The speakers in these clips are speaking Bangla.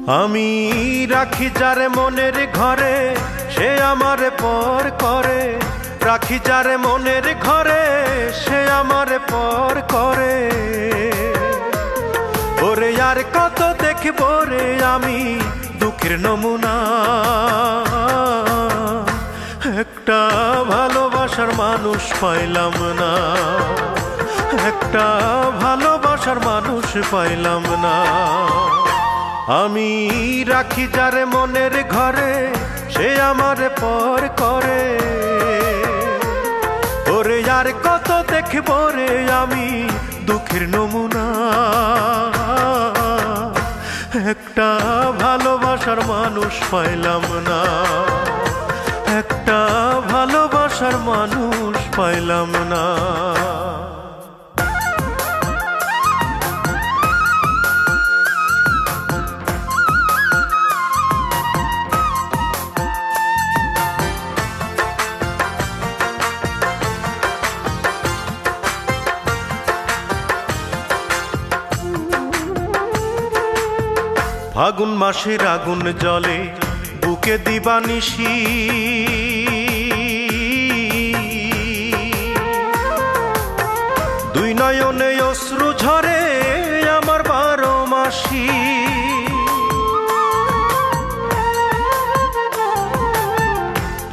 আমি রাখি যারে মনের ঘরে সে আমারে পর করে, রাখি যারে মনের ঘরে সে আমারে পর করে। ওরে আর কত দেখব রে আমি দুঃখের নমুনা, একটা ভালোবাসার মানুষ পাইলাম না, একটা ভালোবাসার মানুষ পাইলাম না। আমি রাখি যারে মনের ঘরে সে আমারে পর করে, ওরে আর কত দেখব রে আমি দুঃখের নমুনা, একটা ভালোবাসার মানুষ পাইলাম না, একটা ভালোবাসার মানুষ পাইলাম না। ফাগুন মাসের আগুন জলে বুকে দিবানিশি, দুই নয়নে অশ্রু ঝরে আমার 12 মাসি।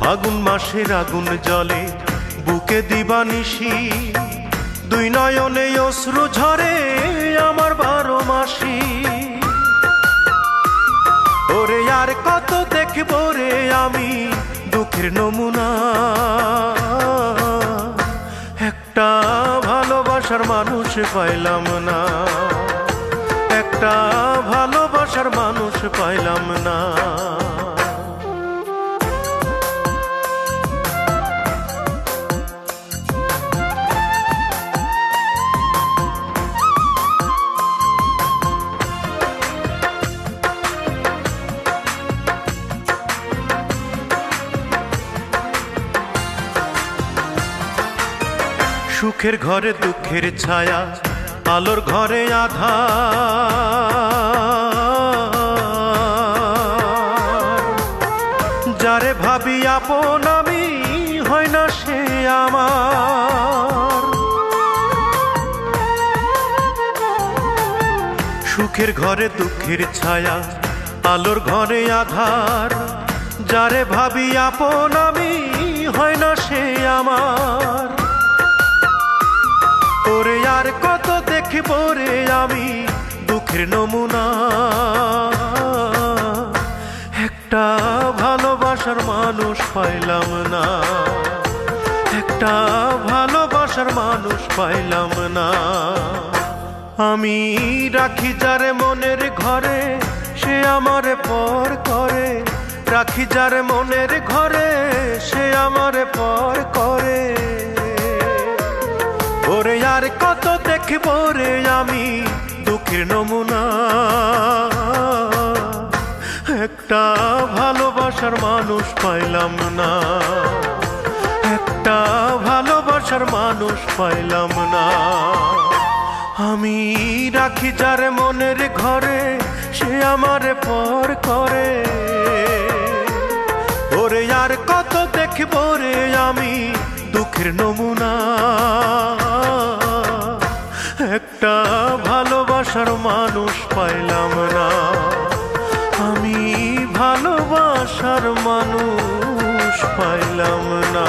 ফাগুন মাসের আগুন জলে বুকে দিবানিশি, দুই নয়নে অশ্রু ঝরে আমার 12 মাসি। ওরে আর কত দেখব রে আমি দুঃখের নমুনা, একটা ভালোবাসার মানুষ পাইলাম না, একটা ভালোবাসার মানুষ পাইলাম না। সুখের ঘরে দুঃখের ছায়া, আলোর ঘরে আঁধার, যারে ভাবি আপন আমি হয় না সে আমার। সুখের ঘরে দুঃখের ছায়া, আলোর ঘরে আঁধার, যারে ভাবি আপন আমি হয় না সে আমার। ওরে আর কত দেখব রে আমি দুঃখের নমুনা, একটা ভালোবাসার মানুষ পাইলাম না, একটা ভালোবাসার মানুষ পাইলাম না। আমি রাখি যারে মনের ঘরে সে আমারে পর করে, রাখি যারে মনের ঘরে সে আমারে পর করে। ওরে আর কত দেখব রে আমি দুঃখের নমুনা, একটা ভালোবাসার মানুষ পাইলাম না, একটা ভালোবাসার মানুষ পাইলাম না। আমি রাখি যারে মনের ঘরে সে আমারে পর করে, ওরে আর কত দেখব রে আমি দুঃখের নমুনা, একটা ভালোবাসার মানুষ পাইলাম না, আমি ভালোবাসার মানুষ পাইলাম না।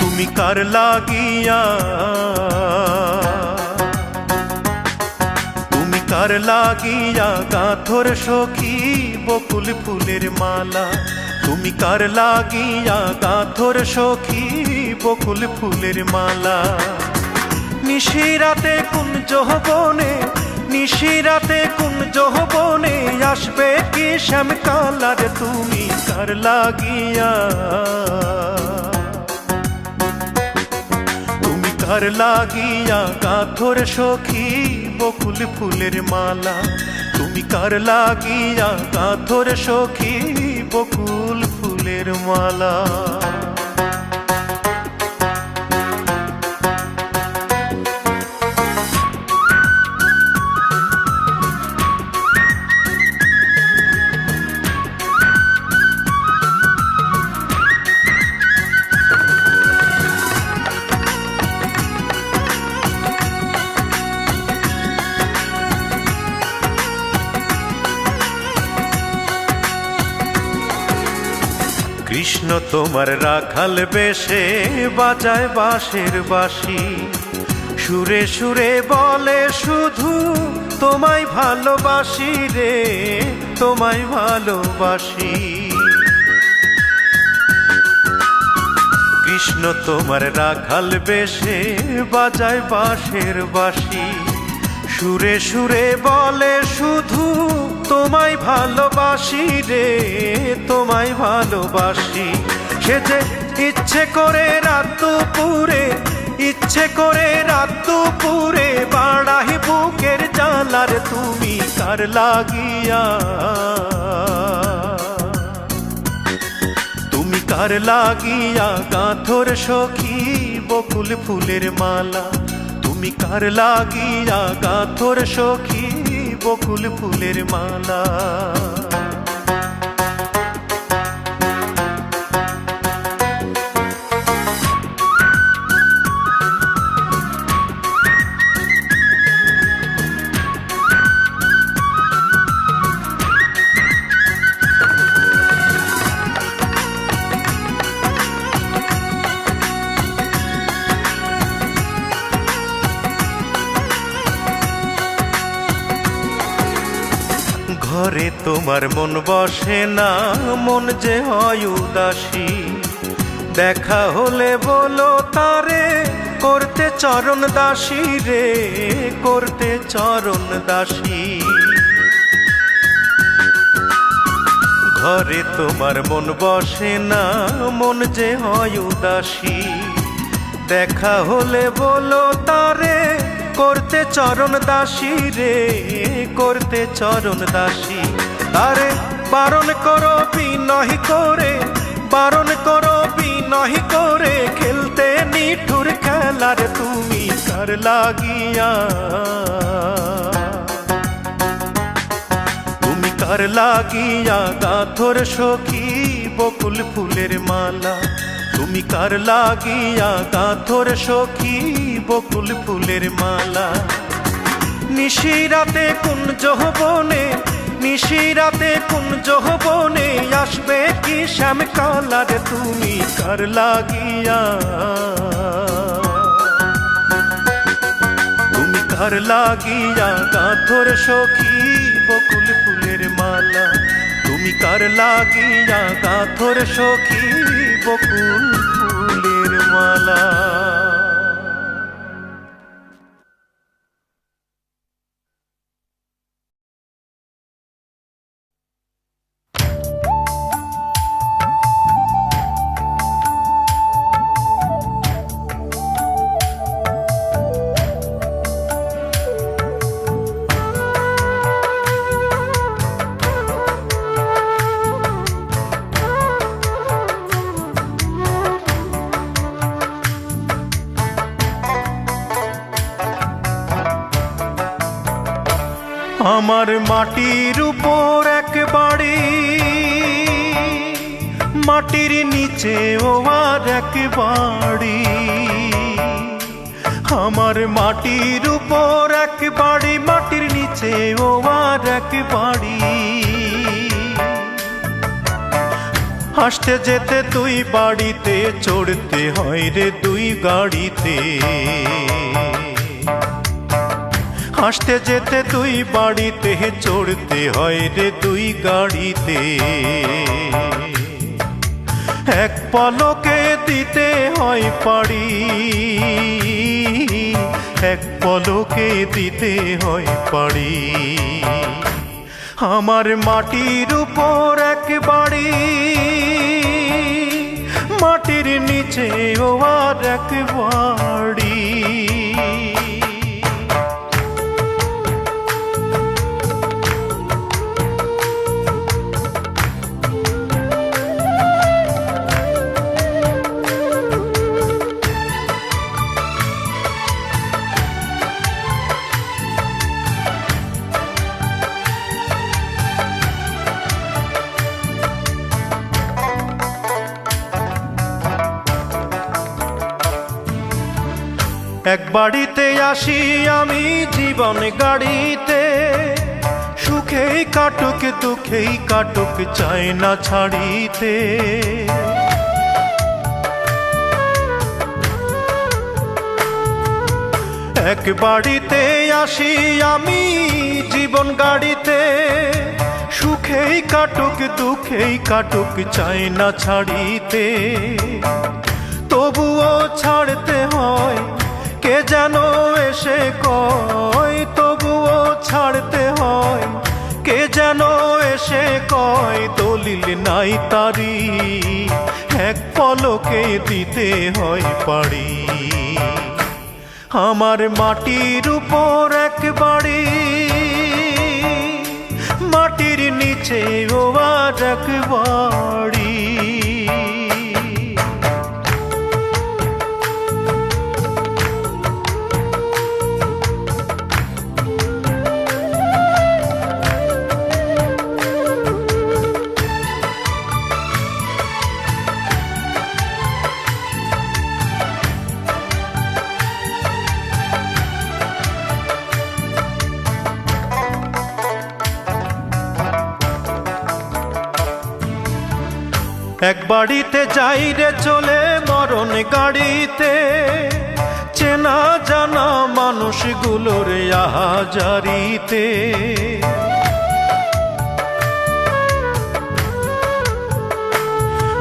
তুমি কার লাগিয়া, তুমি কার লাগিয়া গাথর সখী বকুল ফুলের মালা, তুমি কার লাগিয়া গাথর সখী বকুল ফুলের মালা। নিশিরাতে কুঞ্জ বনে, নিশিরাতে কুঞ্জ বনে আসবে কি শ্যামকালার তুমি কার লাগিয়া, তুমি কার লাগিয়া গাথর সখী বকুল ফুলের মালা, তুমি কার লাগিয়া গাথর সখী বকুল ফুলের মালা। কৃষ্ণ তোমার রাখাল বেশে বাজায় বাঁশের বাঁশি, সুরে সুরে বলে শুধু তোমায় ভালোবাসি রে, তোমায় ভালোবাসি। কৃষ্ণ তোমার রাখাল বেশে বাজায় বাঁশের বাঁশি, সুরে সুরে বলে শুধু তোমায় ভালোবাসি রে, তোমায় ভালোবাসি। সে যে ইচ্ছে করে রাত দুপুরে, ইচ্ছে করে রাত দুপুরে বাড়াই বুকের জ্বালার তুমি কার লাগিয়া, তুমি কার লাগিয়া গাথর সখী বকুল ফুলের মালা, তুমি কার লাগিয়া গাথর সখী বকুল ফুলের মালা। ঘরে তোমার মন বসে না, মন যে হয় উদাসী, দেখা হলে বলো তারে করতে চরণ দাসী রে, করতে চরণ দাসী। ঘরে তোমার মন বসে না, মন যে হয় উদাসী, দেখা হলে বলো তারে করতে চরণ দাসী রে, করতে চরণ দাসী। তারে বারণ করো বিনয় করে, বারণ করো বিনয় করে খেলতে নিঠুর খেলার তুমি কার লাগিয়া, তুমি কার লাগিয়া গাথর সখী বকুল ফুলের মালা, তুমি কার লাগিয়া গাথর সখী বকুল ফুলের মালা। নিশিরাতে কুঞ্জ বনে, নিশিরাতে কুঞ্জ বনে আসবে কি শ্যামকালার তুমি কার লাগিয়া, তুমি কার লাগিয়া গাথর সখী বকুল ফুলের মালা, তুমি কার লাগিয়া গাথর সখী বকুল ফুলের মালা। আমার মাটির উপর এক বাড়ি, মাটির নিচে ও আর এক বাড়ি। আমার মাটির উপর এক বাড়ি, মাটির নিচে ও আর এক বাড়ি। আসতে যেতে দুই বাড়িতে চড়তে হয় রে দুই গাড়িতে, আসতে যেতে দুই বাড়িতে চড়তে হয় রে দুই গাড়িতে। এক পলকে দিতে হয় পাড়ি, এক পলকে দিতে হয় পাড়ি। আমার মাটির উপর এক বাড়ি, মাটির নিচে ও আর এক বাড়ি। এক বাড়িতে আসি আমি জীবন গাড়িতে, সুখেই কাটুক দুঃখেই কাটুক চাই না ছাড়িতে। এক বাড়িতে আসি আমি জীবন গাড়িতে, সুখেই কাটুক দুঃখেই কাটুক চাই না ছাড়িতে। তবুও ছাড়তে হয় কে যেন এসে কয়, তবুও ছাড়তে হয় কে যেন এসে কয়, দলিল নাই তারি এক পলকে দিতে হয় পাড়ি। আমার মাটির উপর এক বাড়ি, মাটির নিচে ও আর এক বাড়ি। এক বাড়িতে যাই রে চলে মরণ গাড়িতে, চেনা জানা মানুষগুলোর আহাজারিতে।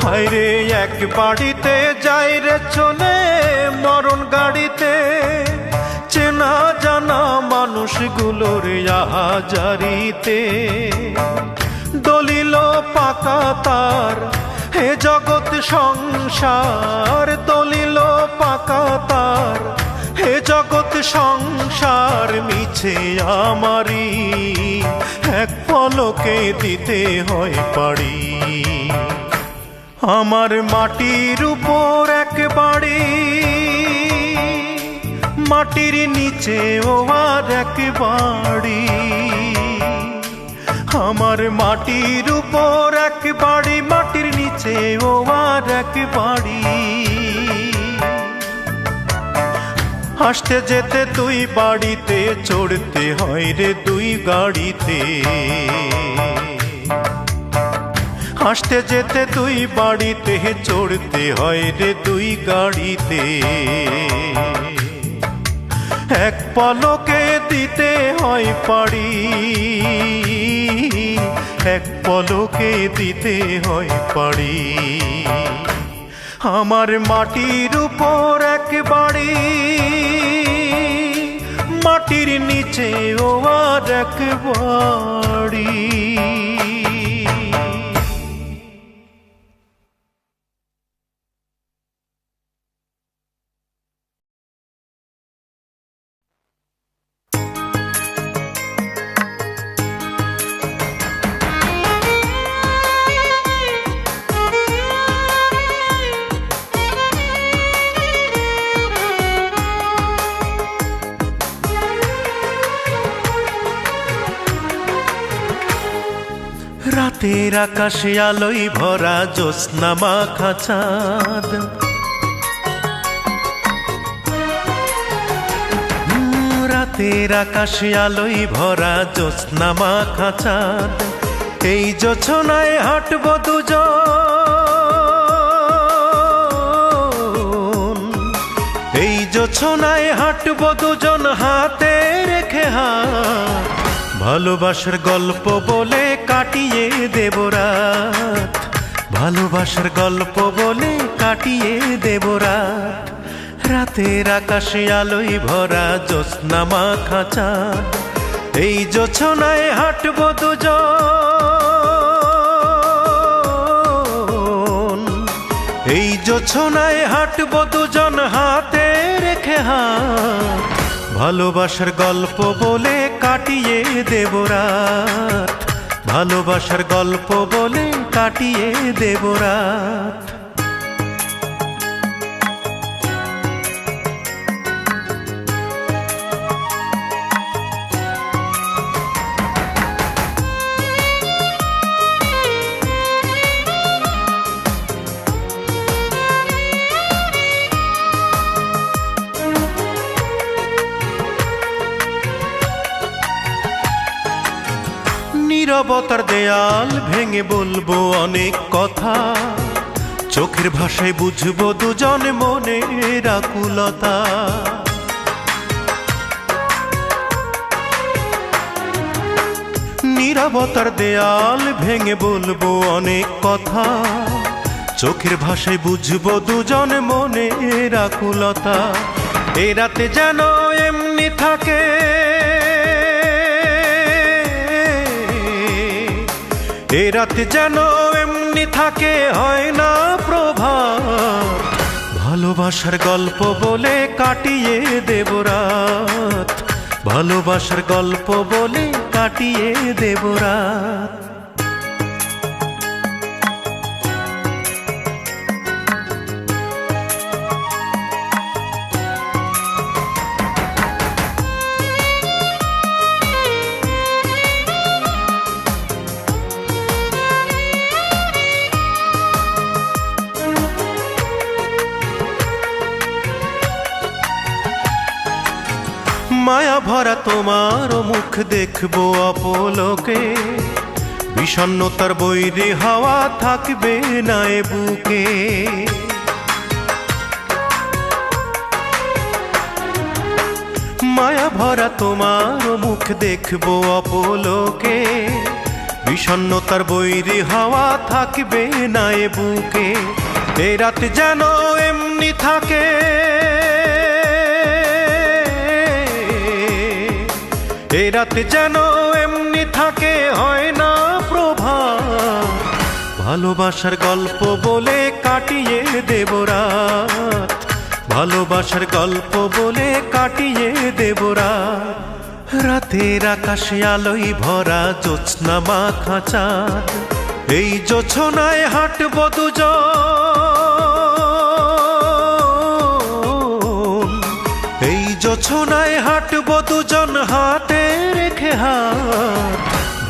হায়রে এক বাড়িতে যাই রে চলে মরণ গাড়িতে, চেনা জানা মানুষগুলোর আহাজারিতে। দলিল পাকা তার হে জগৎ সংসার, দলিল পাকা তার হে জগৎ সংসার। মিছে আমারি এক পলকে দিতে হয় পাড়ি। আমার মাটির উপর এক বাড়ি, মাটির নিচে ও আর এক বাড়ি। আমার মাটির উপর এক বাড়ি, মাটির নিচে ও আর এক বাড়ি। আসতে যেতে দুই বাড়িতে, চড়তে হয় রে দুই গাড়িতে। আসতে যেতে দুই বাড়িতে, চড়তে হয় রে দুই গাড়িতে। এক পলকে দিতে হয় পাড়ি, এক পলকে দিতে হয় পাড়ি। আমার মাটির উপর এক বাড়ি, মাটির নিচে ও আর এক বাড়ি। রাতের আকাশে আলোয় ভরা জ্যোৎস্না মাখা চাঁদ, রাতের আকাশে আলোয় ভরা জ্যোৎস্না মাখা চাঁদ। এই জোছনায় হাঁটব দুজন, এই জোছনায় হাঁটব দুজন হাতে রেখে হাত। ভালোবাসার গল্প বলে কাটিয়ে দেব রাত, ভালোবাসার গল্প বলে কাটিয়ে দেব রাত। রাতের আকাশে আলোয় ভরা জ্যোৎস্না মাখা চাঁদ, এই জোছনায় হাঁটবো দুজন, এই জোছনায় হাঁটবো দুজন হাতে রেখে হাত। ভালোবাসার গল্প বলে কাটিয়ে দেব রাত, ভালোবাসার গল্প বলে কাটিয়ে দেব রাত। নীরবতার দেয়াল ভেঙে বলবো অনেক কথা, চোখের ভাষায় বুঝবো দুজন মনের আকুলতা। নীরবতার দেয়াল ভেঙে বলবো অনেক কথা, চোখের ভাষায় বুঝবো দুজন মনের আকুলতা। এ রাতে যেন এমনি থাকে, এ রাতে যেন এমনি থাকে, হয় না প্রভাত। ভালোবাসার গল্প বলে কাটিয়ে দেব রাত, ভালোবাসার গল্প বলে কাটিয়ে দেব রাত। মায়া ভরা তোমার মুখ দেখবো অপলোকে, বিষণ্ণতার বৈরী হাওয়া থাকবে না এ বুকে। মায়া ভরা তোমার মুখ দেখবো অপলোকে, বিষণ্ণতার বৈরী হাওয়া থাকবে না এ বুকে। এ রাত যেন এমনি থাকে, এ রাতে যেন এমনি থাকে, হয় না প্রভাত। ভালোবাসার গল্প বলে কাটিয়ে দেব রাত, ভালোবাসার গল্প বলে কাটিয়ে দেব রাত। রাতের আকাশে আলোয় ভরা জ্যোৎস্না মাখা চাঁদ, এই জোছনায় হাঁটবো দুজন, এই জোছনায় হাঁটবো দুজন হাতে রেখে হাত।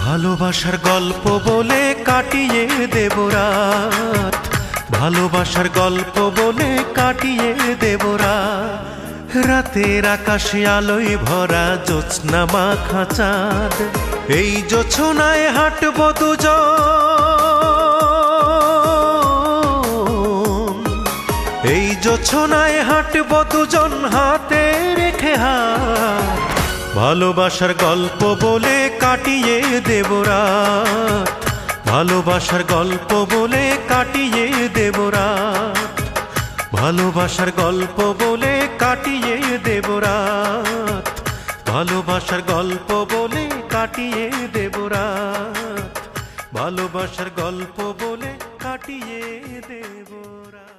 ভালোবাসার গল্প বলে কাটিয়ে দেব রাত, ভালোবাসার গল্প বলে কাটিয়ে দেব রাত। রাতের আকাশে আলোয় ভরা জ্যোৎস্না মাখা চাঁদ, এই জোছনায় হাঁটবো দুজন, এই জোছনায় হাঁটবো দুজন হাতে রেখে হাত। ভালোবাসার গল্প বলে কাটিয়ে দেব রাত, ভালোবাসার গল্প বলে কাটিয়ে দেব রাত, ভালোবাসার গল্প বলে কাটিয়ে দেব রাত, ভালোবাসার গল্প বলে কাটিয়ে দেব রাত, ভালোবাসার গল্প বলে কাটিয়ে দেব রাত।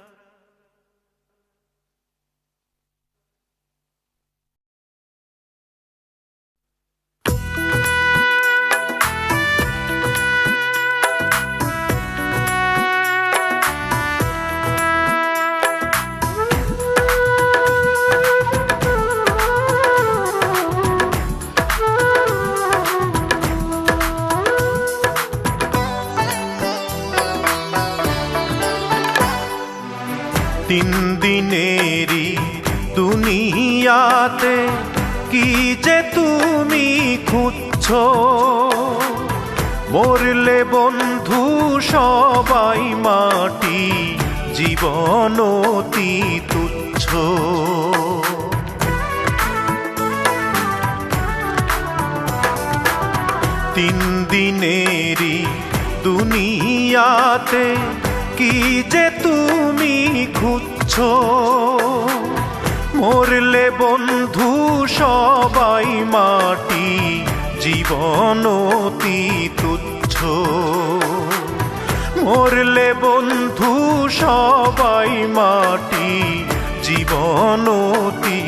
তিন দিনেরই দুনিয়াতে কি যে তুমি খুঁজছো, মরলে বন্ধু সবাই মাটি, জীবন অতি তুচ্ছ। তিন দিনেরই দুনিয়াতে কি যে তুমি খুঁজছো, মরলে বন্ধু সবাই মাটি, জীবন অতি তুচ্ছ। মরলে বন্ধু সবাই মাটি, জীবন অতি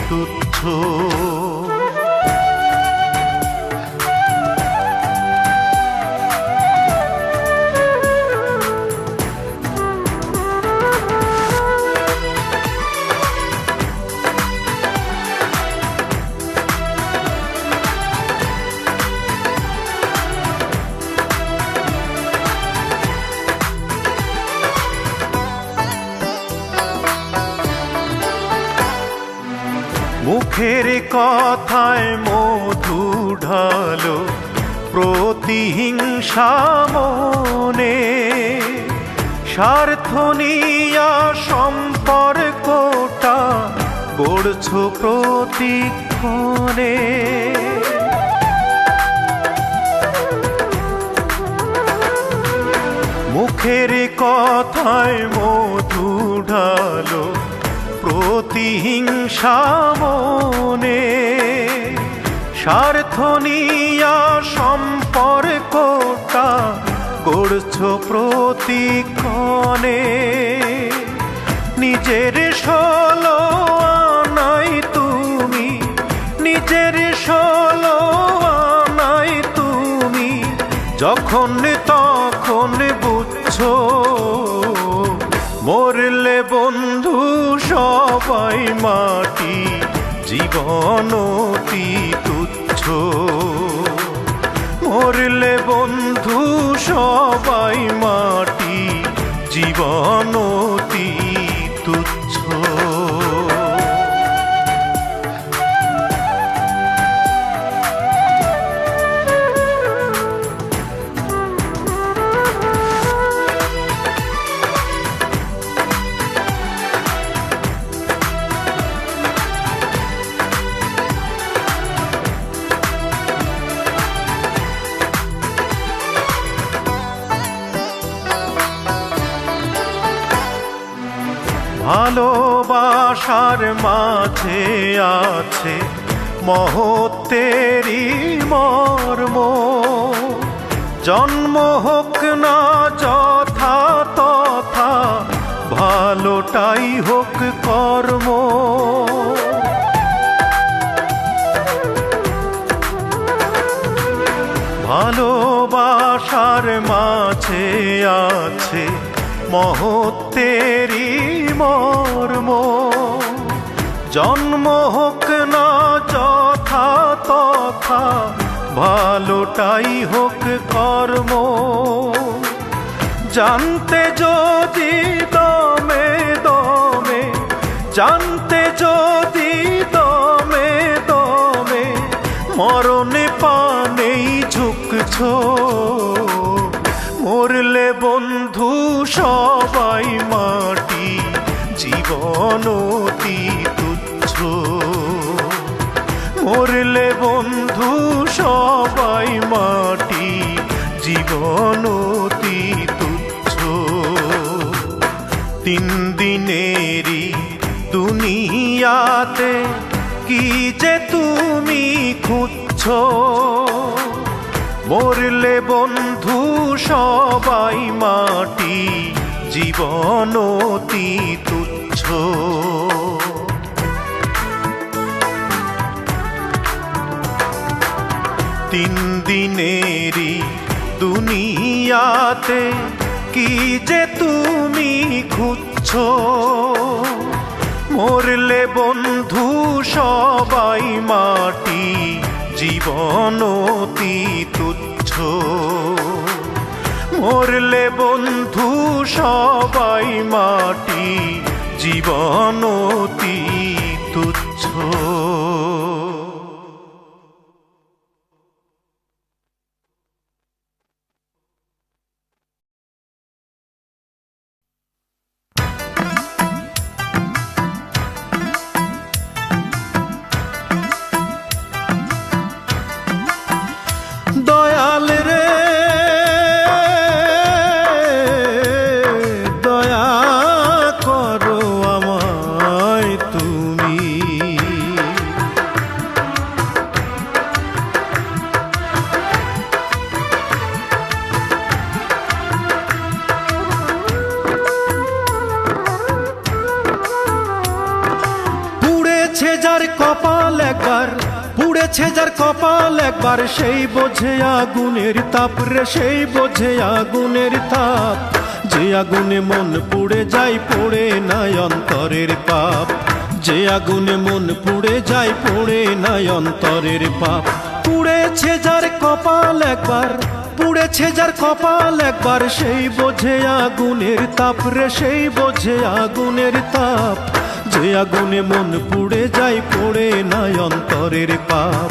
তুচ্ছ। মুখের কথায় মধু ঢালো প্রতিহিংসা মনে, স্বার্থ নিয়া সম্পর্কটা গড়ছ প্রতিক্ষণে। মুখের কথায় মধু ঢালো প্রতিহিংসা মনে, স্বার্থ নিয়া সম্পর্কটা গড়ছ প্রতিক্ষণে। নিজের ষোলো আনাই তুমি, নিজের ষোলো আনাই তুমি যখন তখন বুঝছো। মরলে বন্ধু সবাই মাটি, জীবন অতি তুচ্ছ। মরলে বন্ধু সবাই মাটি, জীবন অতি তুচ্ছ। ভালোবাসার মাঝে আছে মহত্বেরই মর্ম, জন্ম হোক না যথা তথা ভালোটাই হোক কর্ম। ভালোবাসার মাঝে আছে মহত্বেরই মর্ম, জন্ম হোক না যথা তথা ভালোটাই হোক কর্ম। জানতে যদি দমে দমে, জানতে যদি দমে দমে মরণে পানেই ঝুঁকছো। মরলে বন্ধু সবাই মাটি, জীবন অতি তুচ্ছ। মরলে বন্ধু সবাই মাটি, জীবন অতি তুচ্ছ। তিন দিনেরই দুনিয়াতে কি যে তুমি খুঁজছো। মরলে বন্ধু সবাই মাটি, জীবন অতি তুচ্ছ। তিন দিনেরই দুনিয়াতে কি যে তুমি খুঁজছো। মরলে বন্ধু সবাই মাটি, জীবন অতি তুচ্ছ। মরলে বন্ধু সবাই মাটি, জীবন অতি তুচ্ছ। দয়াল রে দয়া করো আমায় তুমি। পুড়েছে যার কপাল একবার, পুড়েছে যার কপাল একবার, সেই বোঝে আগুনের তাপ রে, সেই বোঝে আগুনের তাপ। যে আগুনে মন পুড়ে যায়, পড়ে নাই অন্তরের পাপ। যে আগুনে মন পুড়ে যায়, পড়ে নাই অন্তরের পাপ। পুড়েছে যার কপাল একবার, পুড়েছে যার কপাল একবার, সেই বোঝে আগুনের তাপ রে, সেই বোঝে আগুনের তাপ। যে আগুনে মন পুড়ে যায়, পড়ে নাই অন্তরের পাপ।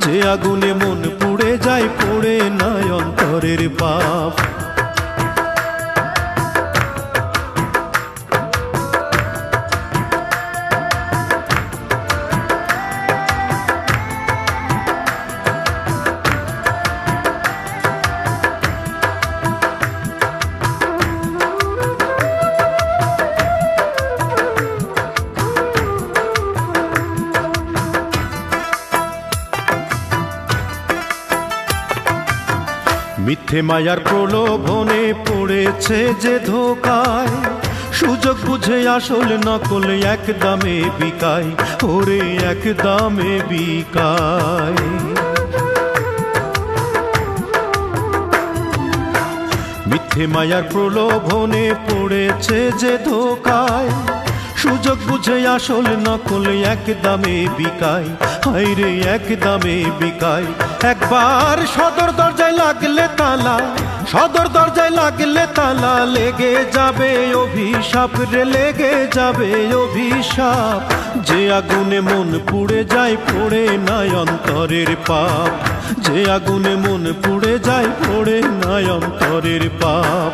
যে আগুনে মন পুড়ে যায়, পড়ে নাই অন্তরের পাপ। মিথ্যে মায়ার প্রলোভনে পড়েছে যে ধোকায়, সুযোগ বুঝে আসল নকল এক দামে বিকায়, ওরে এক দামে বিকায়। মিথ্যে মায়ার প্রলোভনে পড়েছে যে ধোকায়, সুযোগ বুঝে আসল নকল এক দামে বিকায়, হায়রে এক দামে বিকায়। একবার সদর দরজায় লাগলে তালা, সদর দরজায় লাগলে তালা, লেগে যাবে অভিশাপ রে, লেগে যাবে অভিশাপ। যে আগুনে মন পুড়ে যায়, পড়ে নাই অন্তরের পাপ। যে আগুনে মন পুড়ে যায়, পড়ে নাই অন্তরের পাপ।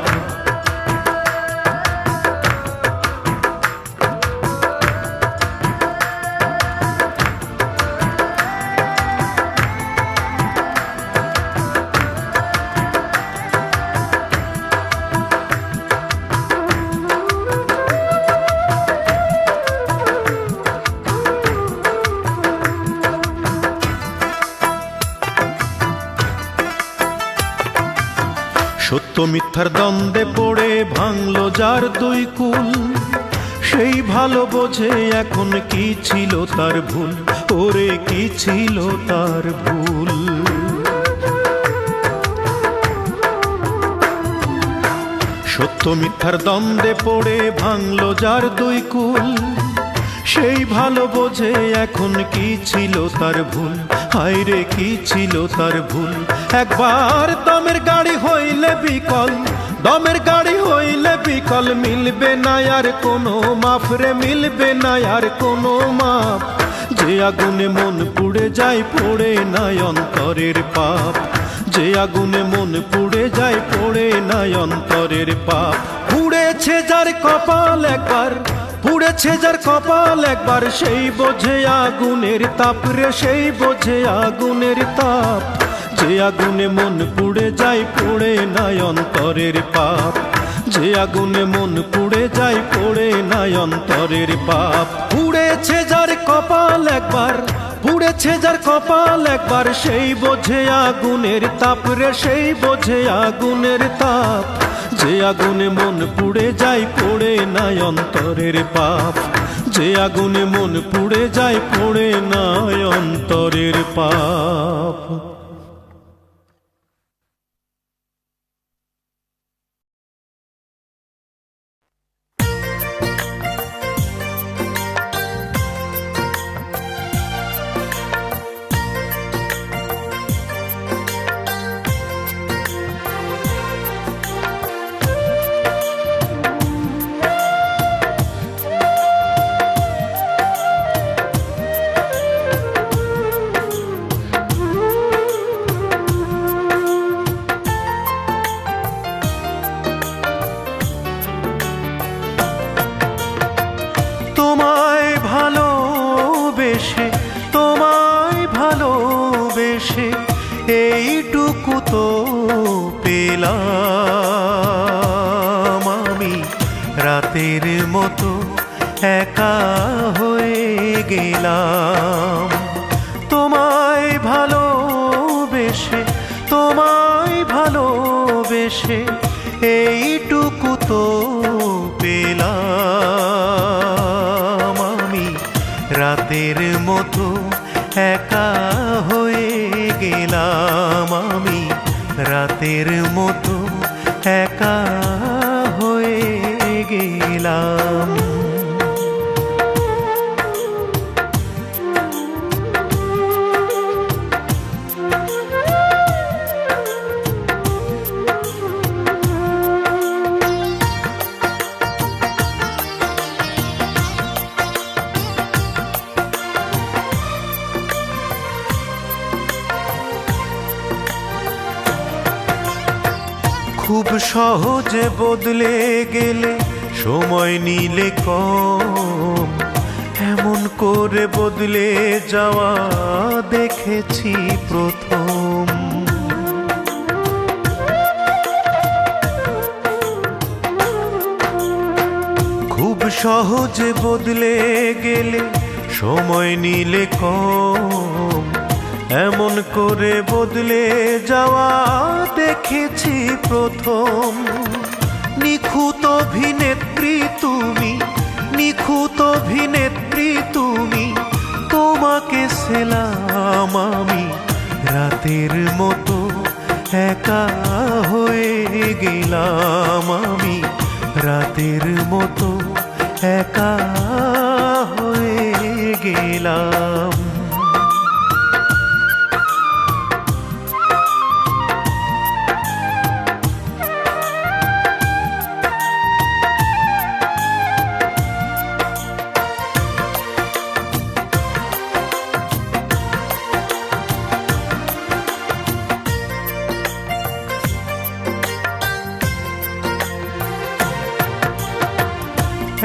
সত্য মিথ্যার দ্বন্দ্বে পড়ে ভাঙলো যার দুই কুল, সেই ভালো বোঝে এখন কি ছিল তার ভুল, ওরে কি ছিল তার ভুল। সত্য মিথ্যার দ্বন্দ্বে পড়ে ভাঙলো যার দুই কুল, সেই ভালো বোঝে এখন কি ছিল তার ভুল, হায়রে কি ছিল তার ভুল। একবার দমের গাড়ি হইলে বিকল, দমের গাড়ি হইলে বিকল, মিলবে না আর কোনো মাফ রে, মিলবে না আর কোনো মাফ। যে আগুনে মন পুড়ে যায়, পড়ে নাই অন্তরের পাপ। যে আগুনে মন পুড়ে যায়, পড়ে নাই অন্তরের পাপ। পুড়েছে যার কপাল একবার, পুড়েছে যার কপাল একবার, সেই বোঝে আগুনের তাপ রে, সেই বোঝে আগুনের তাপ। যে আগুনে মন পুড়ে যায়, পড়ে নাই অন্তরের পাপ। যে আগুনে মন পুড়ে যায়, পড়ে নাই অন্তরের পাপ। পুড়েছে যার কপাল একবার, পুড়েছে যার কপাল একবার, সেই বোঝে আগুনের তাপ রে, সেই বোঝে আগুনের তাপ। যে আগুনে মন পুড়ে যায়, পড়ে নাই অন্তরের পাপ। যে আগুনে মন পুড়ে যায়, পড়ে নাই অন্তরের পাপ। এইটুকু তো পেলাম আমি, রাতের মতো একা হয়ে গেলাম। তোমায় ভালোবেসে, তোমায় ভালোবেসে এইটুকু তো পেলাম আমি, রাতের মতো একা হয়ে গেলাম আমি, রাতের মতো একা হয়ে গেলাম। খুব সহজে বদলে গেলে সময় নিলে কম, এমন করে বদলে যাওয়া দেখেছি প্রথম। খুব সহজে বদলে গেলে সময় নিলে কম, এমন করে বদলে যাওয়া দেখেছি প্রথম। নিখুঁত অভিনেত্রী তুমি, নিখুঁত অভিনেত্রী তুমি, তোমাকে সেলাম আমি, রাতের মতো একা হয়ে গেলাম আমি, রাতের মতো একা হয়ে গেলাম।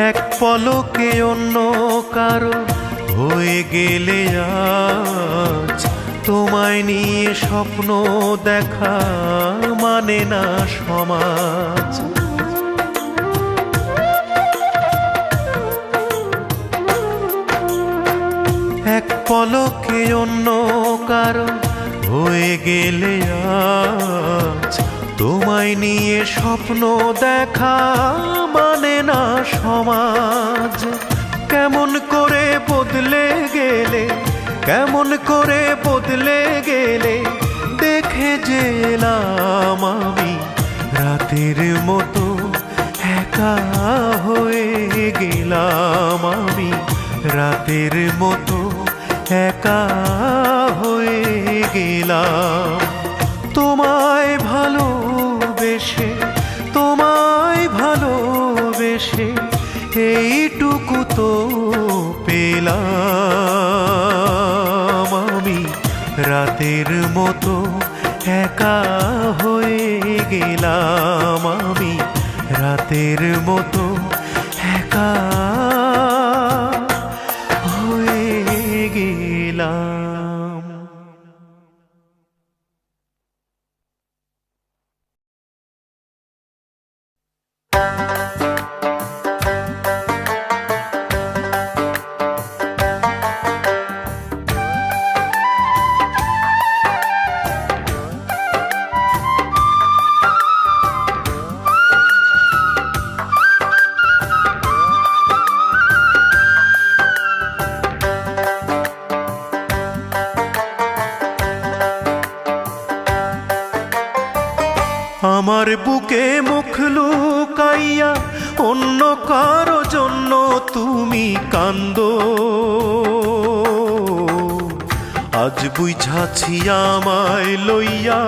এক পলকে অন্য কারো হয়ে গেলে আজ, তোমায় নিয়ে স্বপ্ন দেখা মানে না সমাজ। এক পলকে অন্য কারো হয়ে গেলে আজ, তোমায় নিয়ে স্বপ্ন দেখা মানে না সমাজ। কেমন করে বদলে গেলে, কেমন করে বদলে গেলে দেখে যে এলাম আমি, রাতের মতো একা হয়ে গেলাম আমি, রাতের মতো একা হয়ে গেলাম। তোমায় ভালোবেসে, তোমায় ভালোবেসে এইটুকু তো পেলাম আমি, রাতের মতো একা হয়ে গেলাম আমি, রাতের মতো একা হয়ে গেলাম। আমার বুকে মুখ লুকাইয়া অন্য কারো জন্য তুমি কান্দো, আজ বুঝাছি আমায় লইয়া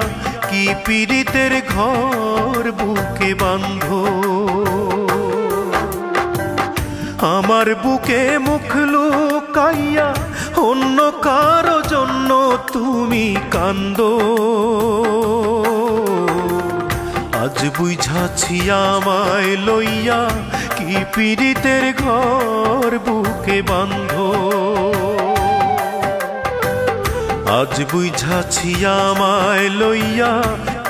কি পীড়িতের ঘর বুকে বাঁধো। আমার বুকে মুখ লুকাইয়া অন্য কারো জন্য তুমি কান্দো, আজ বুঝাছি আমায় লইয়া কি পীড়িতের ঘর বুকে বাঁধো। আজ বুঝাছি আমায় লইয়া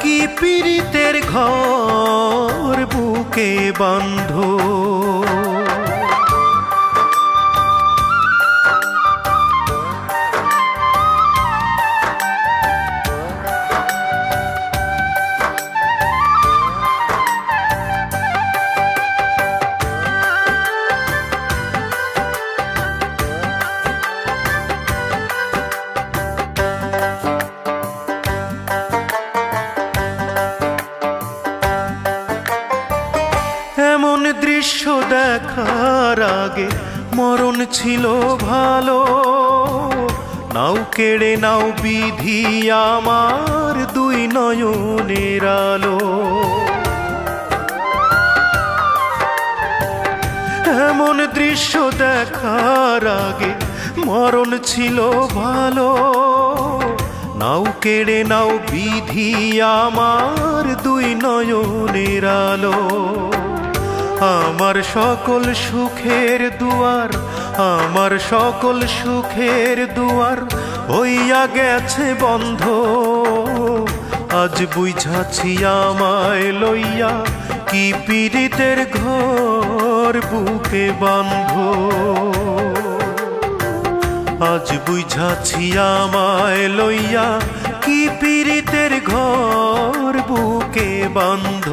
কি পীড়িতের ঘর বুকে বাঁধো। দেখার আগে মরণ ছিল ভালো, নাও কেড়ে নাও বিধি আমার দুই নয়নের আলো। এমন দৃশ্য দেখার আগে মরণ ছিল ভালো, নাও কেড়ে নাও বিধি আমার দুই নয়নের আলো। আমার সকল সুখের দুয়ার, আমার সকল সুখের দুয়ার হইয়া গেছে বন্ধ, আজ বুঝাছি আমায় লইয়া কি পীড়িতের ঘর বুকে বাঁধ। আজ বুঝাছি আমায় লইয়া কি পীড়িতের ঘর বুকে বাঁধ।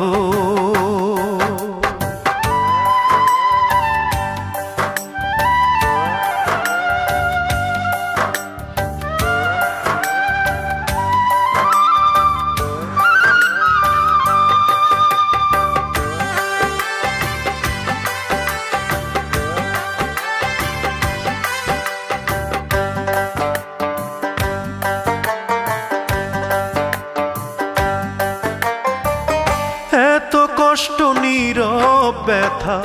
এত কষ্ট নীরব ব্যথা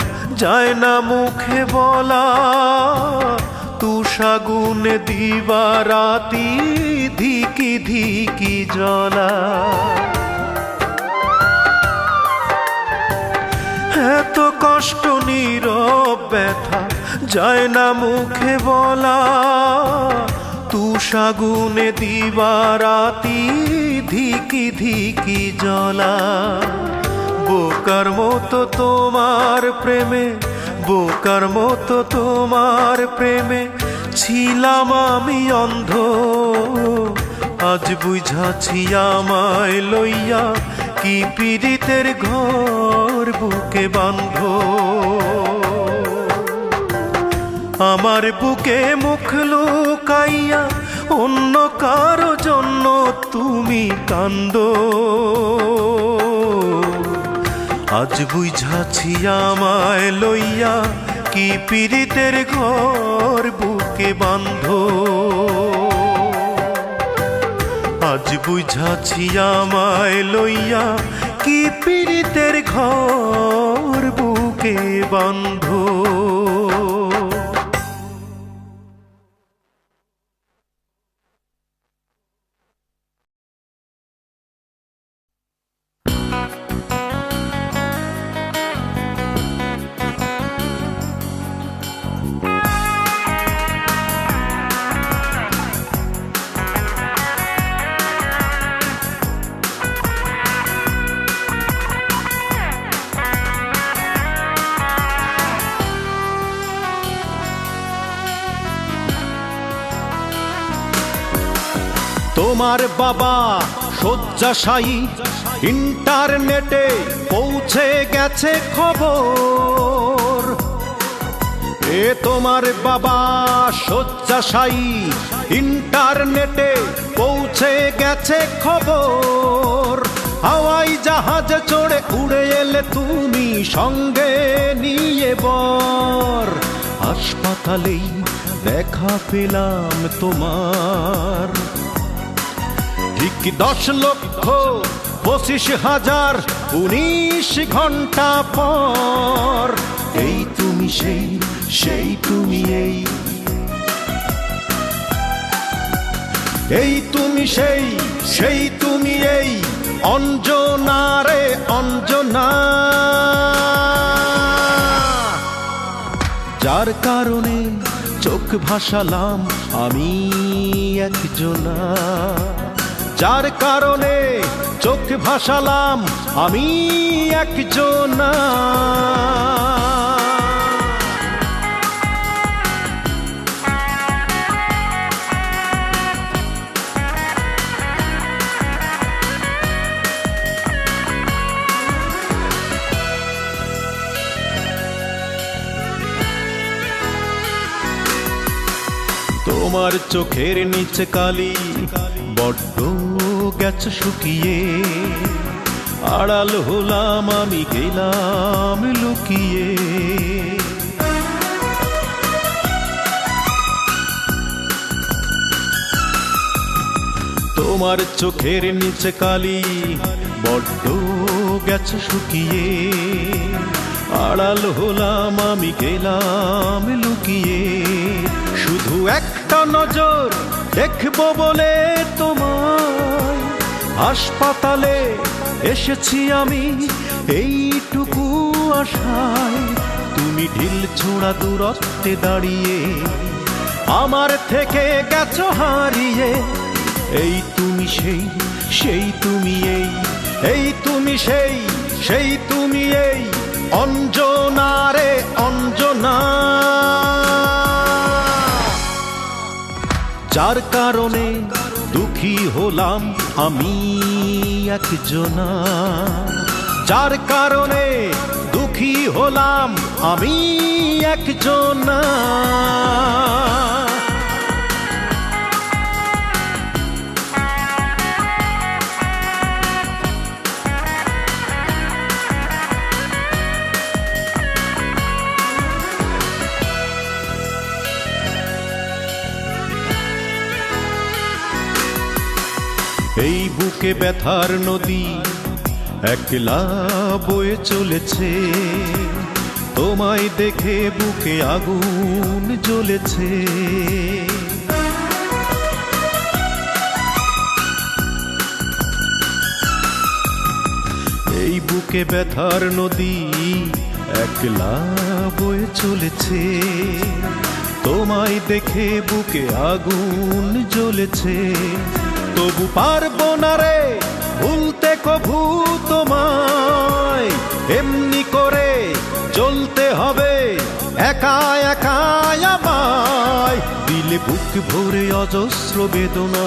যায় না মুখে বলা, তুষাগুনে দিবারাতি ধিকি ধিকি জ্বলা। এত কষ্ট নীরব ব্যথা যায় না মুখে বলা, তুষাগুনে দিবারাতি ধিকি ধিকি জ্বলা। বোকার মতো তোমার প্রেমে, বোকার মতো তোমার প্রেমে ছিলাম আমি অন্ধ, আজ বুঝাছি আমায় লইয়া কি পীড়িতের ঘর বুকে বাঁধ। আমার বুকে মুখ লুকাইয়া অন্য কারো জন্য তুমি কান্দো, আজ বুঝাছি আমায় লইয়া কি পীড়িতের ঘর বুকে বাঁধ। আজ বুঝাছি আমায় লইয়া কি পীড়িতের ঘর বুকে বাঁধ। তোমার বাবা শয্যাশায়ী, ইন্টারনেটে পৌঁছে গেছে খবর। এ তোমার বাবা শয্যাশায়ী, ইন্টারনেটে পৌঁছে গেছে খবর। হাওয়াই জাহাজে চড়ে উড়ে এলে তুমি সঙ্গে নিয়ে বর। হাসপাতালেই দেখা পেলাম তোমার, ঠিক 10,25,019 ঘন্টা পর। এই তুমি সেই, সেই তুমি এই, এই তুমি সেই, সেই তুমি এই অঞ্জনা রে অঞ্জনা, যার কারণে চোখ ভাসালাম আমি একজনা, যার কারণে চোখ ভাসালাম আমি একজনা। তোমার চোখের নিচে কালি বড্ড গেছে শুকিয়ে, আড়াল হলাম আমি গেলাম লুকিয়ে। তোমার চোখের নিচে কালি বড্ড গেছে শুকিয়ে, আড়াল হলাম আমি গেলাম লুকিয়ে। শুধু একটা নজর দেখবো বলে তোমায় হাসপাতালে এসেছি আমি এইটুকু আশায়। তুমি ঢিল ছোঁড়া দূরত্বে দাঁড়িয়ে আমার থেকে গেছো হারিয়ে। এই তুমি সেই তুমি এই তুমি সেই তুমি এই অঞ্জনা রে অঞ্জনা। যার কারণে দুঃখী হলাম আমি একজনা, যার কারণে দুঃখী হলাম আমি একজনা। এই বুকে ব্যথার নদী একলা বয়ে চলেছে, তোমায় দেখে বুকে আগুন জ্বলেছে। এই বুকে ব্যথার নদী একলা বয়ে চলেছে, তোমায় দেখে বুকে আগুন জ্বলেছে। তবু পারবো না রে ভুলতে কভু তোমায়, এমনি করে চলতে হবে একা একা আমায়। দিলে বুক ভরে অজস্র বেদনা,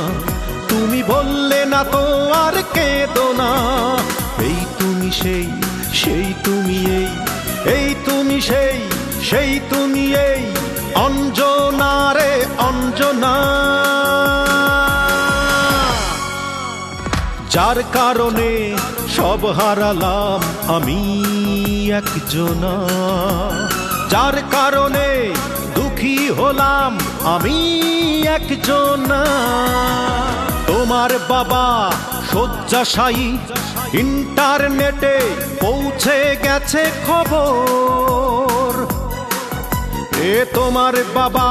তুমি বললে না তো আর কেঁদো না। এই তুমি সেই তুমি এই তুমি সেই তুমি এই অঞ্জনা রে অঞ্জনা। যার কারণে সব হারালাম আমি একজনা, যার কারণে দুঃখী হলাম আমি একজনা। তোমার বাবা শয্যাশায়ী, ইন্টারনেটে পৌঁছে গেছে খবর। এ তোমার বাবা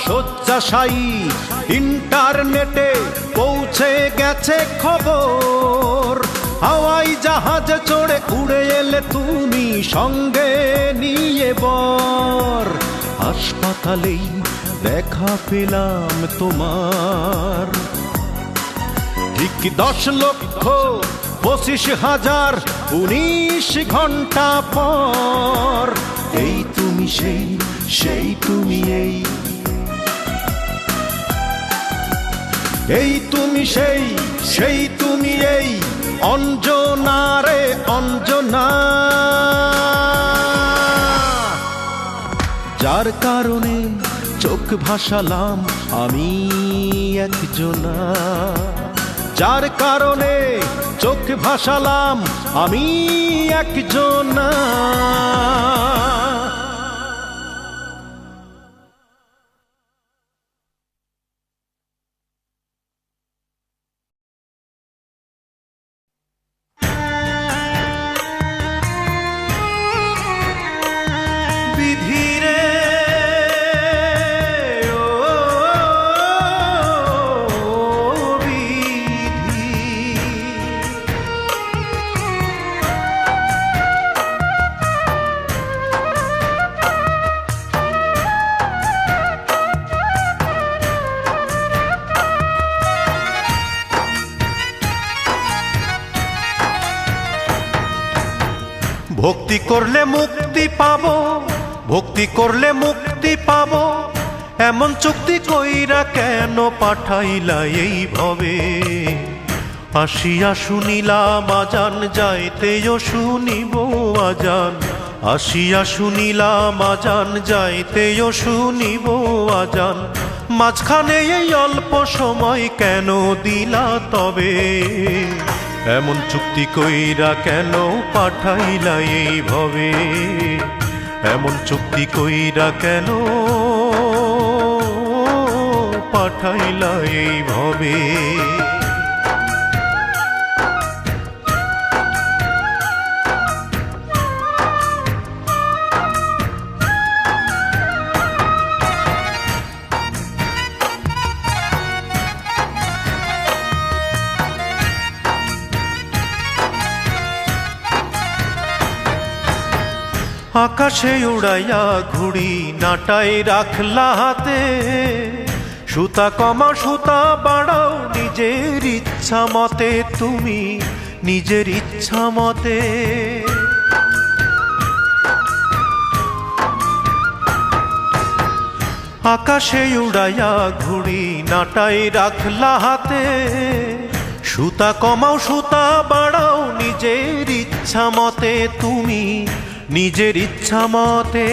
শয্যাশায়ী, ইন্টারনেটে পৌঁছে গেছে খবর। হাওয়াই জাহাজে চড়ে উড়ে এলে তুমি সঙ্গে নিয়ে বর। হাসপাতালেই দেখা পেলাম তোমার, ঠিক 10,25,019 ঘন্টা পর। এই তুমি সেই তুমি এই তুমি সেই তুমি এই অঞ্জনা রে অঞ্জনা। যার কারণে চোখ ভাসালাম আমি একজনা, যার কারণে চোখ ভাসালাম আমি একজনা। ভক্তি করলে মুক্তি পাবো, ভক্তি করলে মুক্তি পাবো, এমন চুক্তি কইরা কেন পাঠাইলা এই ভবে। আসিয়া শুনিলাম আজান, যাইতেও শুনিব আজান। আসিয়া শুনিলাম আজান, যাইতেও শুনিব আজান। মাঝখানে এই অল্প সময় কেন দিলা তবে, এমন চুক্তি কইরা কেন পাঠাইলা এই ভবে। এমন চুক্তি কইরা কেন পাঠাইলা এই ভবে। আকাশে উড়াইয়া ঘুড়ি নাটাই রাখলা হাতে, সুতা কমা সুতা বাড়াও নিজের ইচ্ছা মতে, তুমি নিজের ইচ্ছা মতে। আকাশে উড়াইয়া ঘুড়ি নাটাই রাখলা হাতে, সুতা কমাও সুতা বাড়াও নিজের ইচ্ছা মতে, তুমি নিজের ইচ্ছা মতে।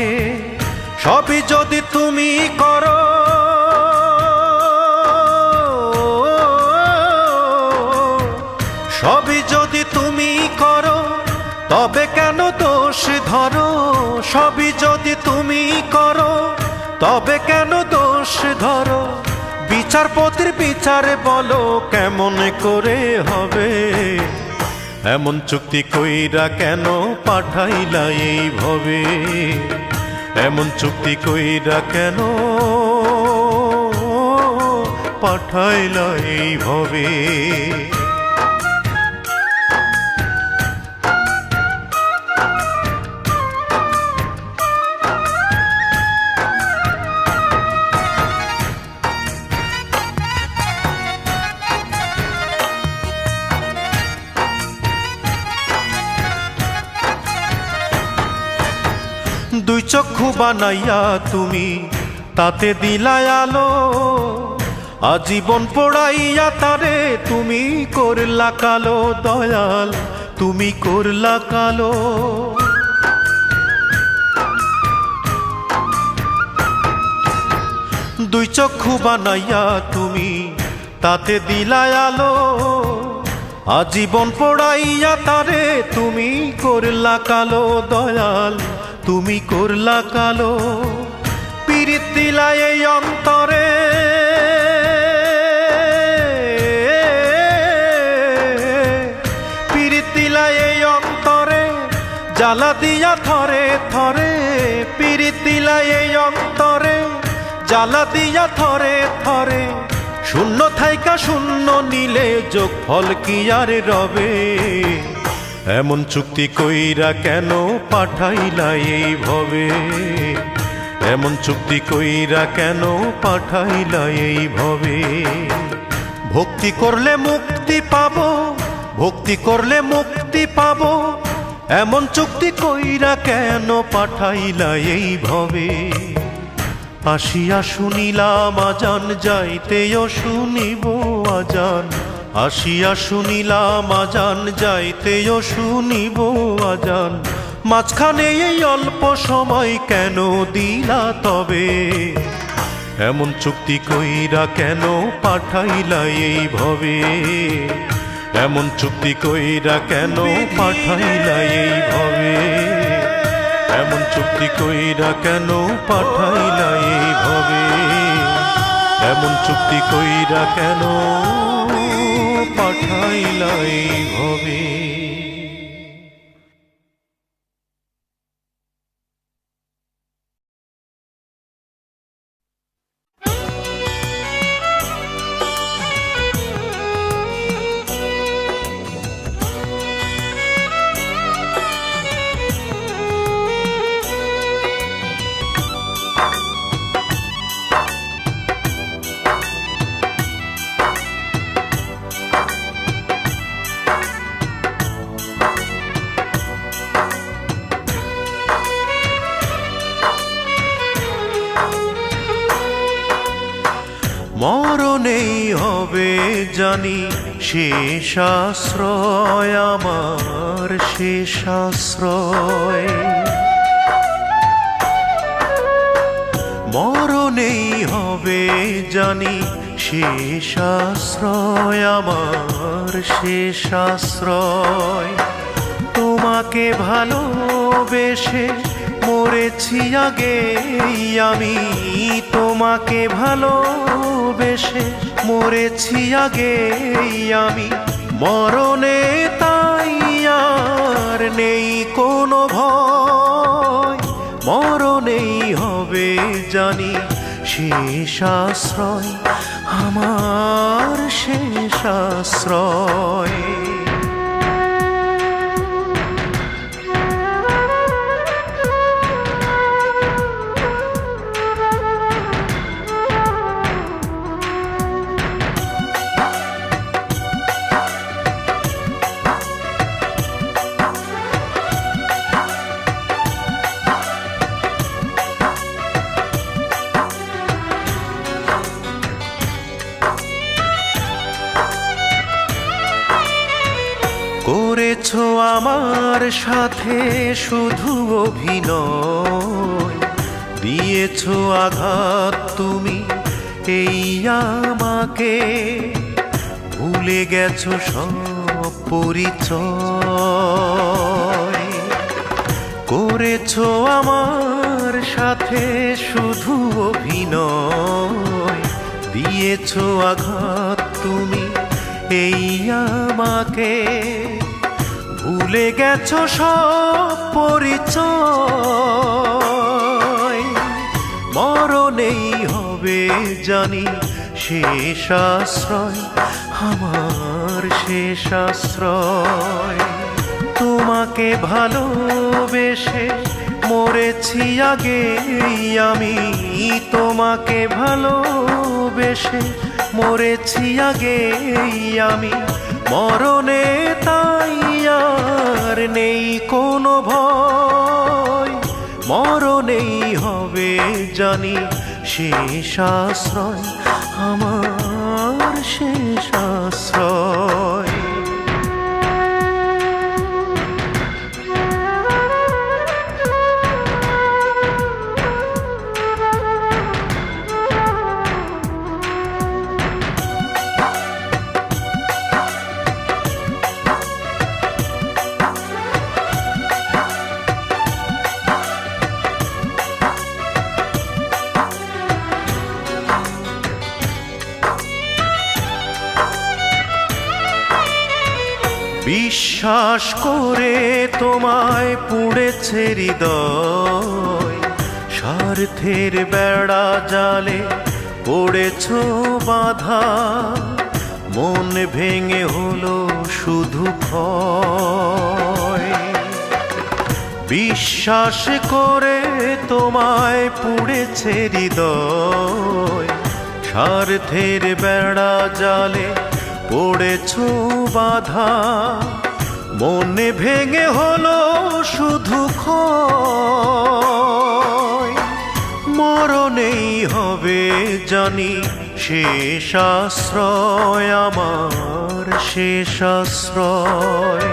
সবই যদি তুমি করো, সবই যদি তুমি করো তবে কেন দোষ ধরো, সবই যদি তুমি করো তবে কেন দোষ ধরো। বিচারপতির বিচারে বলো কেমন করে হবে, এমন চুক্তি কইরা কেন পাঠাইলা এই ভবে, এমন চুক্তি কইরা কেন পাঠাইলা এই ভবে। দুই চক্ষু বানাইয়া তুমি তাতে দিলাই আলো, আজীবন পোড়াইয়া তারে তুমি করলা কালো, দয়াল তুমি করলা কালো। দুই চক্ষু বানাইয়া তুমি তাতে দিলাই আলো, আজীবন পোড়াইয়া তারে তুমি করলা কালো, দয়াল তুমি করলা কালো। পীড়িত দিলা এই অন্তরে, পীড়িত দিলা এই অন্তরে, জ্বালা দিয়া থরে থরে, পীড়িত দিলা এই অন্তরে, জ্বালা দিয়া থরে থরে। শূন্য থাইকা শূন্য নিলে যোগফল কি আর রবে, এমন চুক্তি কইরা কেন পাঠাইলা এই ভবে, এমন চুক্তি কইরা কেন পাঠাইলা এই ভবে। ভক্তি করলে মুক্তি পাবো, ভক্তি করলে মুক্তি পাবো, এমন চুক্তি কইরা কেন পাঠাইলা এই ভবে। আসিয়া শুনিলাম আজান, যাইতেও শুনিব আজান, আসিয়া শুনিলাম আজান, যাইতেও শুনিব আজান। মাঝখানে এই অল্প সময় কেন দিলা তবে, এমন চুক্তি কইরা কেন পাঠাইলা এই ভবে, এমন চুক্তি কইরা কেন পাঠাইলা এই ভবে, এমন চুক্তি কইরা কেন পাঠাইলা এই ভবে, এমন চুক্তি কইরা কেন পাঠাইলা এই ভবে। মরণেই হবে জানি শেষ আশ্রয়, আমার শেষ আশ্রয়। মরণেই হবে জানি শেষ আশ্রয়, আমার শেষ আশ্রয়। তোমাকে ভালোবেসে মরেছি আগেই আমি, তোমাকে ভালোবেসে মরেছি আগেই আমি। মরণে তাই আর নেই কোনো ভয়, মরণেই হবে জানি শেষ আশ্রয়, আমার শেষ আশ্রয়। করেছো আমার সাথে শুধু অভিনয়, দিয়েছো আঘাত তুমি এই আমাকে, ভুলে গেছো সব পরিচয়। করেছো আমার সাথে শুধু অভিনয়, দিয়েছো আঘাত তুমি এই আমাকে, ভুলে গেছো সব পরিচয়। মরণেই হবে জানি শেষ আশ্রয়, আমার শেষ আশ্রয়। তোমাকে ভালোবেসে মরেছি আগেই আমি, তোমাকে ভালোবেসে মরেছি আগেই আমি। মরণে তাই আর নেই কোনো ভয়, মরণেই হবে জানি শেষ আশ্রয়, আমার শেষ আশ্রয়। বিশ্বাস করে তোমায় পুড়েছে হৃদয়, স্বার্থের বেড়া জালে পড়েছ বাধা। মন ভেঙে হলো শুধু ক্ষয়, বিশ্বাস করে তোমায় পুড়েছে হৃদয়, স্বার্থের বেড়া জালে পড়েছ বাধা। মনে ভেঙে হলো শুধু ক্ষয়, মরণেই হবে জানি শেষ আশ্রয়, আমার শেষ আশ্রয়।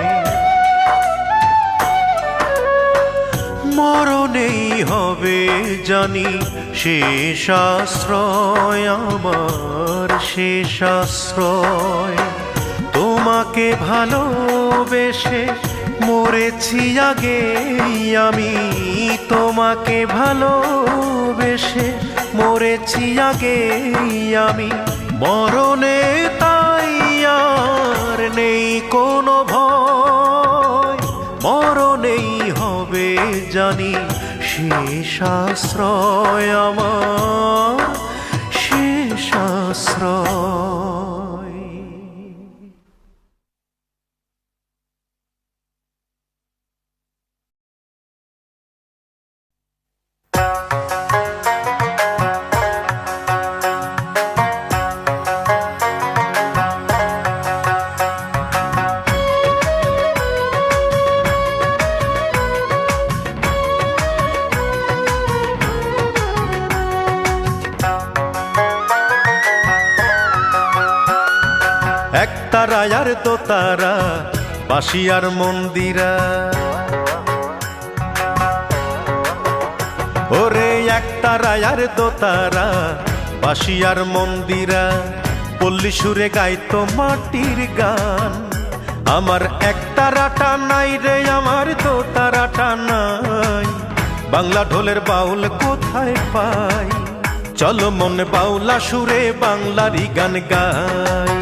মরণেই হবে জানি শেষ আশ্রয়, আমার শেষ আশ্রয়। তোমাকে ভালোবেসে মরেছি আগেই আমি, তোমাকে ভালোবেসে মরেছি আগেই আমি। মরণে তাই আর নেই কোনো ভয়, মরণেই হবে জানি শেষ আশ্রয়, আমার শেষ আশ্রয়। একতারা আর দোতারা, বাঁশি আর মন্দিরা, ওরে একতারা আর দোতারা, বাঁশি আর মন্দিরা, পল্লী সুরে গাইতো মাটির গান। আমার একতারাটা নাই রে, আমার দোতারাটা নাই, বাংলা ঢোলের বাউল কোথায় পাই? চলো মনে বাউলা সুরে বাংলারই গান গাই,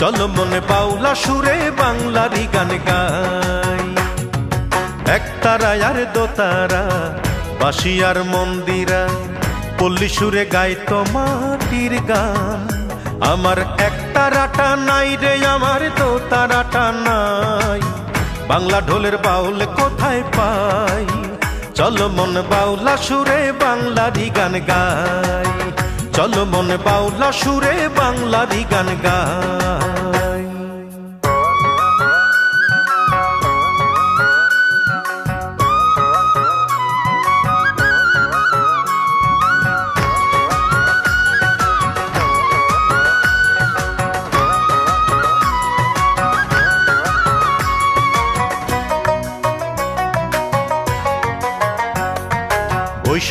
চলো মনে বাউলা সুরে বাংলারই গান গাই। একতারা আর দোতারা, বাঁশি আর মন্দিরা, পল্লী সুরে গাইতো মাটির গান। আমার একতারাটা নাই রে, আমার দোতারাটা নাই, বাংলা ঢোলের বাউল কোথায় পাই? চলো মন বাউলা সুরে বাংলারই গান গাই, চলো মন বাউলা সুরে বাংলারই গান গাই।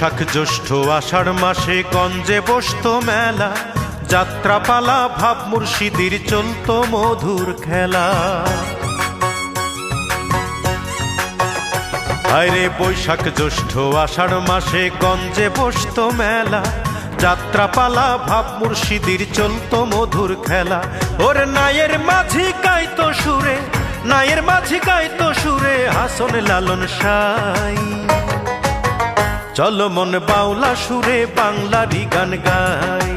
বৈশাখ জ্যৈষ্ঠ আষাঢ় মাসে গঞ্জে বসতো মেলা, যাত্রাপালা ভাব মুর্শিদির চলতো মধুর খেলা। আরে বৈশাখ জ্যৈষ্ঠ আষাঢ় মাসে গঞ্জে বসতো মেলা, যাত্রাপালা ভাব মুর্শিদির চলতো মধুর খেলা। ওর নায়ের মাঝি গাইতো সুরে, নায়ের মাঝি গাইতো সুরে হাসন লালন সাই। চলো মন বাউলা সুরে বাংলারি গান গাই,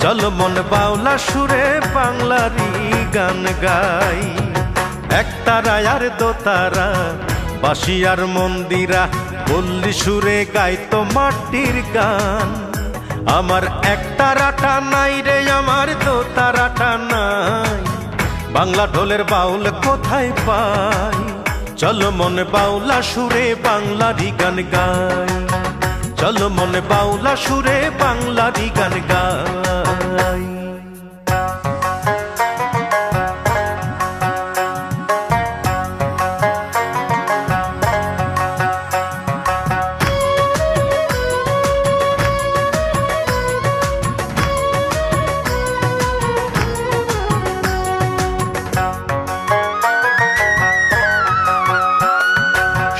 চলো মন বাউলা সুরে বাংলারি গান গাই। একতারা আর দোতারা বাঁশি আর মন্দিরা পল্লী সুরে গাইতো মাটির গান। আমার একতারাটা নাই রে, আমার দোতারাটা নাই, বাংলা ঢোলের বাউল কোথায় পাই। চলো মন বাউলা সুরে বাংলারি গান গাই, চলো মন বাউলা সুরে বাংলারি গান গাই।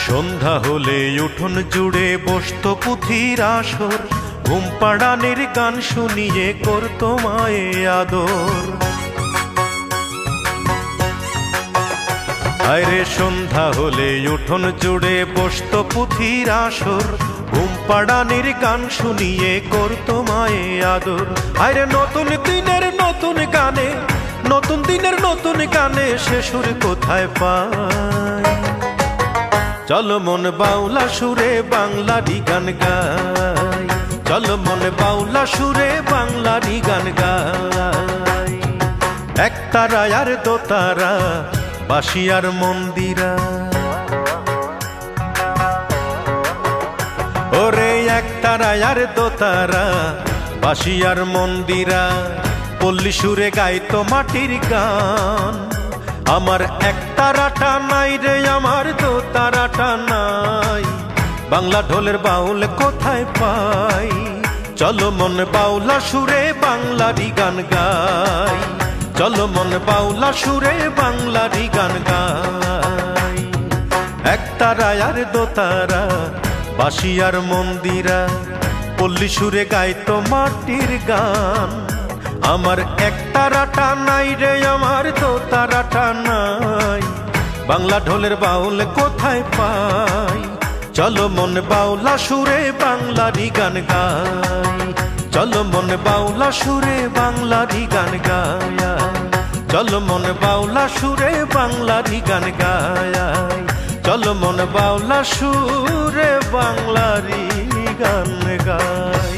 সন্ধ্যা হলে উঠোন জুড়ে বসতো পুঁথির আসর, ঘুম পাড়ানির গান শুনিয়ে করতো মায়ে আদর। আরে সন্ধ্যা হলে উঠোন জুড়ে বসতো পুঁথির আসর, ঘুম পাড়ানির গান শুনিয়ে করতো মায়ে আদর। আরে নতুন দিনের নতুন গানে, নতুন দিনের নতুন গানে সে সুর কোথায় পাই। চলো মন বাউলা সুরে বাংলারি গান গাই, চলো মন বাউলা সুরে বাংলারি গান গাই। একতারা আর দোতারা বাঁশি আর মন্দিরা, ওরে একতারা আর দোতারা বাঁশি আর মন্দিরা পল্লী সুরে গাইতো মাটির গান। আমার একতারাটা নাই রে, আমার দোতারাটা নাই, বাংলা ঢোলের বাউল কোথায় পাই। চলো মন বাউলা সুরে বাংলারি গান গাই, চলো মন বাউলা সুরে বাংলারি গান গাই। একতারা আর দোতারা বাঁশি আর মন্দিরা পল্লী সুরে গাইতো মাটির গান। আমার একতারাটা নাই রে, আমার দোতারাটা নাই, বাংলা ঢোলের বাউল কোথায় পাই। চলো মন বাউলা সুরে বাংলারি গান গাই, চলো মন বাউলা সুরে বাংলারি গান গায়, চলো মন বাউলা সুরে বাংলারি গান গায়, চলো মন বাউলা সুরে বাংলারি গান গায়।